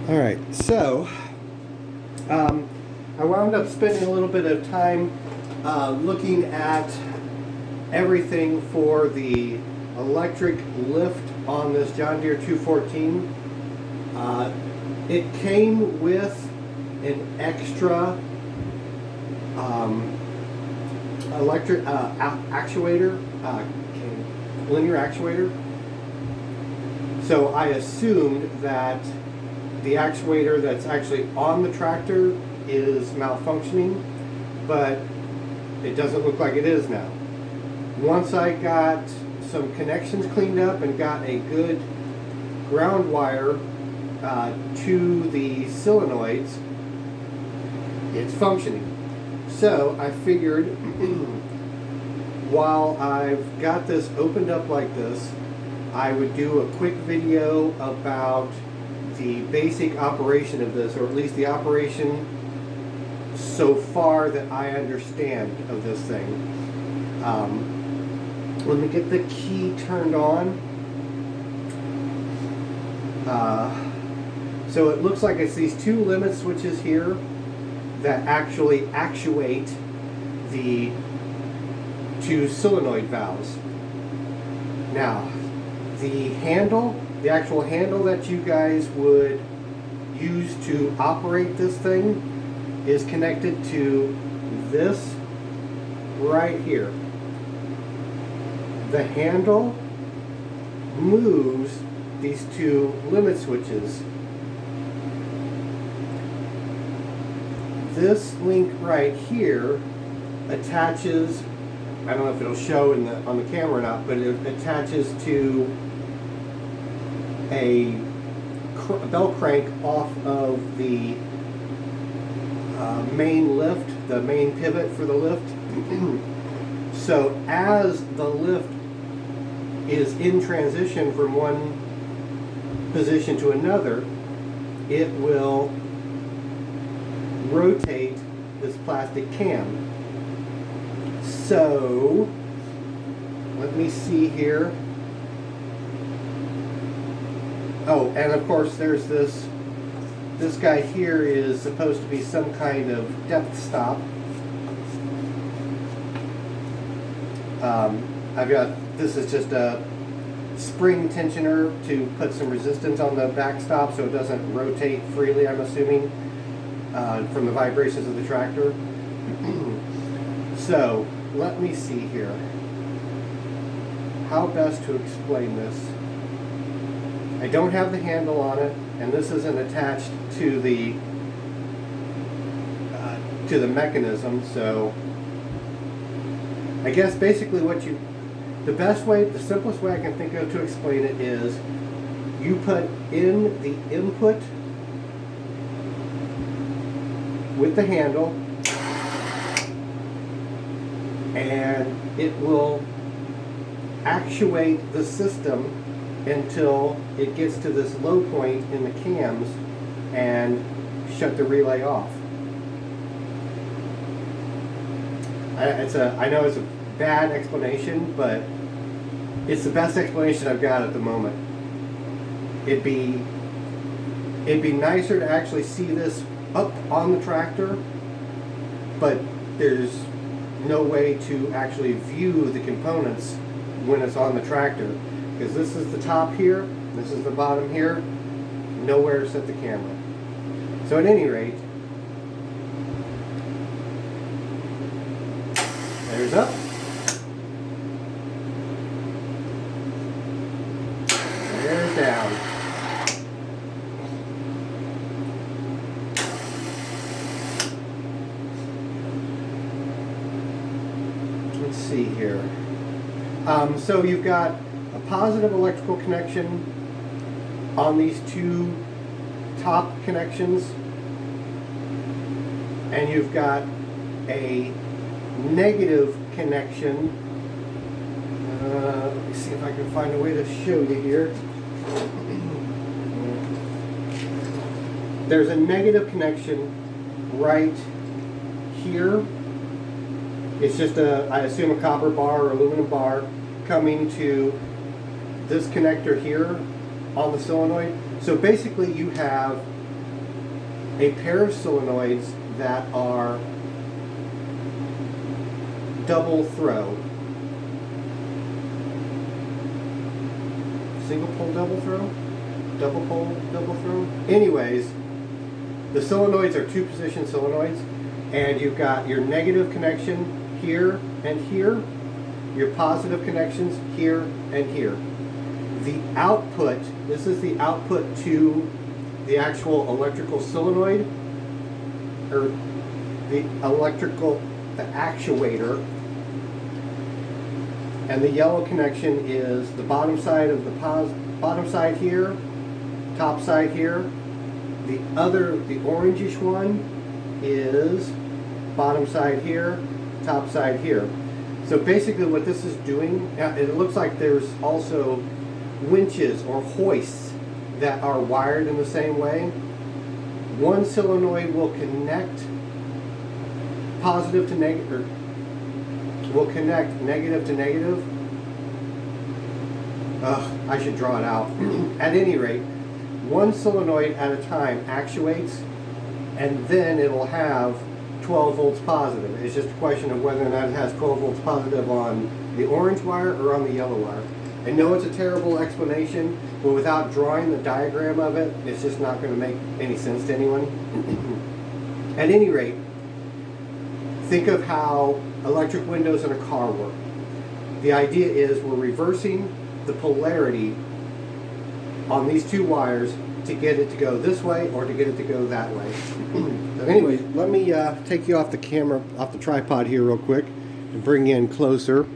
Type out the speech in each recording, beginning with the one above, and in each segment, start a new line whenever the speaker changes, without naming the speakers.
All right, so I wound up spending a little bit of time looking at everything for the electric lift on this John Deere 214. It came with an extra electric actuator, linear actuator. So I assumed that the actuator that's actually on the tractor is malfunctioning, but it doesn't look like it is now. Once I got some connections cleaned up and got a good ground wire to the solenoids, it's functioning. So I figured while I've got this opened up like this, I would do a quick video about the basic operation of this, or at least the operation so far that I understand of this thing. Let me get the key turned on. So it looks like it's these two limit switches here that actually actuate the two solenoid valves. Now, the handle, the actual handle that you guys would use to operate this thing is connected to this right here. The handle moves these two limit switches. This link right here attaches, I don't know if it'll show on the camera or not, but it attaches to a bell crank off of the main lift, the main pivot for the lift. So as the lift is in transition from one position to another, it will rotate this plastic cam. So let me see here. Oh, and of course there's this guy here is supposed to be some kind of depth stop. This is just a spring tensioner to put some resistance on the backstop so it doesn't rotate freely, I'm assuming, from the vibrations of the tractor. So let me see here. How best to explain this? I don't have the handle on it, and this isn't attached to the mechanism, so I guess basically the simplest way I can think of to explain it is you put in the input with the handle, and it will actuate the system until it gets to this low point in the cams and shut the relay off. I know it's a bad explanation, but it's the best explanation I've got at the moment. It'd be nicer to actually see this up on the tractor, but there's no way to actually view the components when it's on the tractor, because this is the top here, this is the bottom here, nowhere to set the camera. So at any rate, there's up, there's down. Let's see here. So you've got a positive electrical connection on these two top connections, and you've got a negative connection. Let me see if I can find a way to show you here. There's a negative connection right here. It's just I assume a copper bar or aluminum bar coming to this connector here on the solenoid. So basically you have a pair of solenoids that are double throw. Single pole double throw? Double pole double throw? Anyways, the solenoids are 2-position solenoids, and you've got your negative connection here and here, your positive connections here and here. The output, this is the output to the actual electrical solenoid, or the actuator, and the yellow connection is the bottom side of the bottom side here, top side here. The orangish one is bottom side here, top side here. So basically what this is doing, it looks like there's also winches or hoists that are wired in the same way. One solenoid will connect positive to negative, will connect negative to negative. I should draw it out. At any rate, one solenoid at a time actuates, and then it'll have 12 volts positive. It's just a question of whether or not it has 12 volts positive on the orange wire or on the yellow wire. I know it's a terrible explanation, but without drawing the diagram of it, it's just not going to make any sense to anyone. At any rate, think of how electric windows in a car work. The idea is we're reversing the polarity on these two wires to get it to go this way or to get it to go that way. So anyway, let me take you off the camera, off the tripod here real quick, and bring you in closer.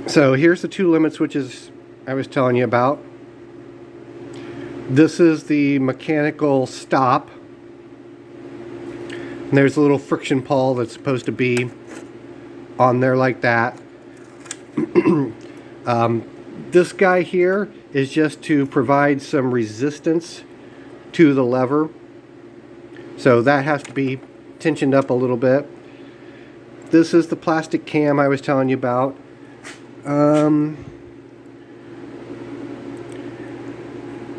So here's the 2 limit switches I was telling you about. This is the mechanical stop. And there's a little friction pawl that's supposed to be on there like that. This guy here is just to provide some resistance to the lever. So that has to be tensioned up a little bit. This is the plastic cam I was telling you about.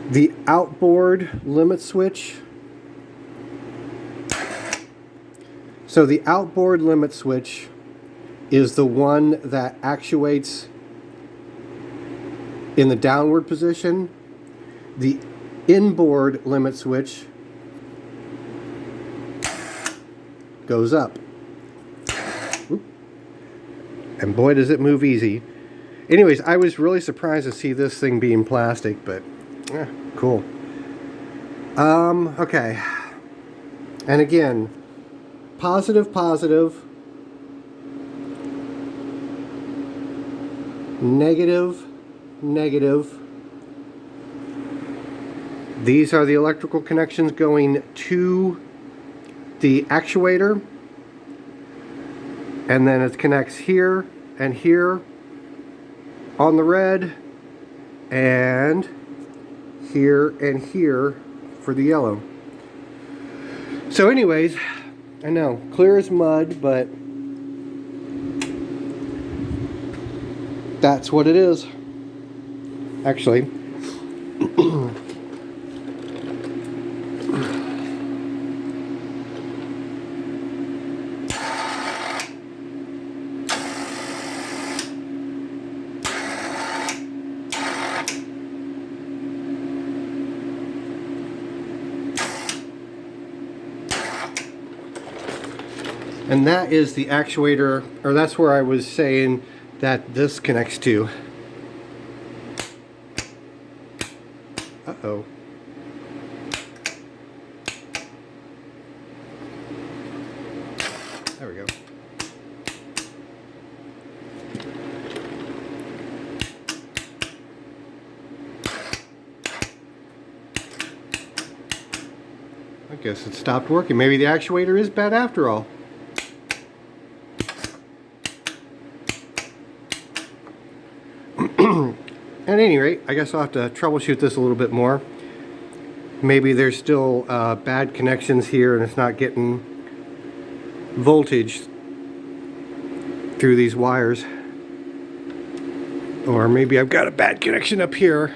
The outboard limit switch. So the outboard limit switch is the one that actuates in the downward position. The inboard limit switch goes up. Oop. And boy does it move easy. Anyways, I was really surprised to see this thing being plastic, but cool. Okay. And again, positive, negative, negative. These are the electrical connections going to the actuator, and then it connects here and here on the red, and here and here for the yellow. So anyways, I know, clear as mud, but that's what it is. Actually, and that is the actuator, or that's where I was saying that this connects to. Uh-oh. There we go. I guess it stopped working. Maybe the actuator is bad after all. At any rate, I guess I'll have to troubleshoot this a little bit more. Maybe there's still bad connections here and it's not getting voltage through these wires. Or maybe I've got a bad connection up here.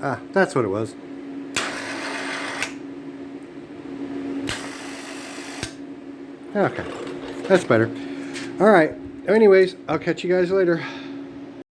Ah, that's what it was. Okay, that's better. All right. Anyways, I'll catch you guys later.